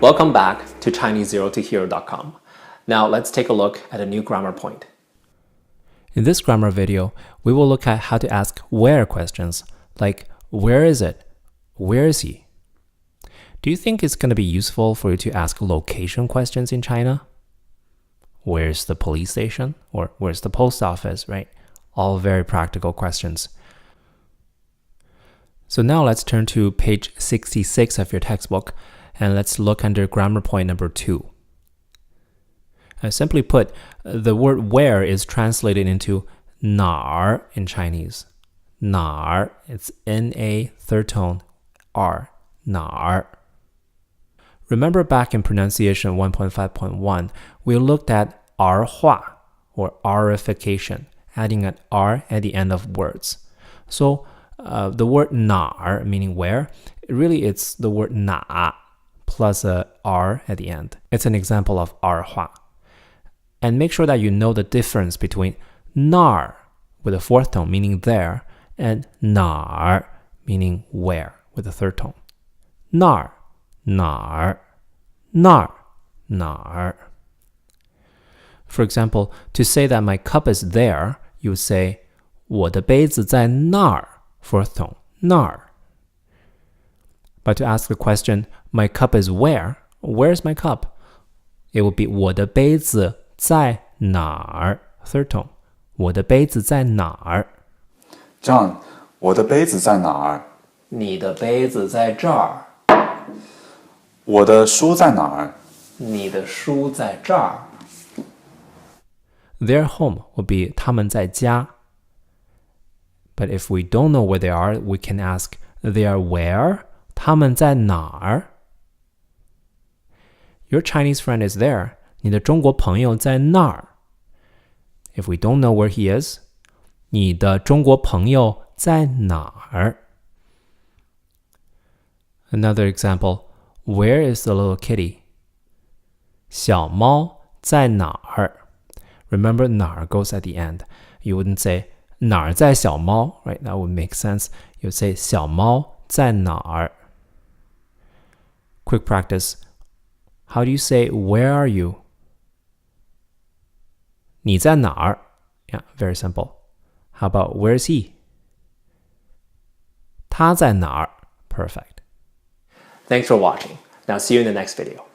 Welcome back to Chinese0tohero.com. Now let's take a look at a new grammar point. In this grammar video, we will look at how to ask where questions, like where is it? Where is he? Do you think it's going to be useful for you to ask location questions in China? Where's the police station? Or where's the post office, right? All very practical questions. So now let's turn to page 66 of your textbook, and let's look under grammar point number 2. Simply put, the word where is translated into 哪儿 in Chinese. 哪儿, it's N-A, third tone, R, 哪儿. Remember back in pronunciation 1.5.1, we looked at 儿化, or Rification, adding an R at the end of words. So the word 哪儿, meaning where, really it's the word 哪 plus a R at the end. It's an example of 儿化. And make sure that you know the difference between 那儿 with a fourth tone, meaning there, and 哪儿, meaning where, with a third tone. 那儿, 哪儿, 那儿, 哪儿. For example, to say that my cup is there, you would say 我的杯子在那儿, fourth tone, 那儿. But to ask the question, my cup is where? Where's my cup? It would be 我的杯子在哪儿, third tone. 我的杯子在哪儿? John, 我的杯子在哪儿？你的杯子在这儿。我的书在哪儿？你的书在这儿。Their home would be 他们在家. But if we don't know where they are, we can ask they are where? 他们在哪儿? Your Chinese friend is there. 你的中国朋友在那儿. If we don't know where he is, 你的中国朋友在哪儿? Another example, where is the little kitty? 小猫在哪儿? Remember, 哪儿 goes at the end. You wouldn't say 哪儿在小猫, right? That would make sense. You would say 小猫在哪儿? Quick practice. How do you say where are you? 你在哪儿? Yeah, very simple. How about where is he? 他在哪儿? Perfect. Thanks for watching. Now see you in the next video.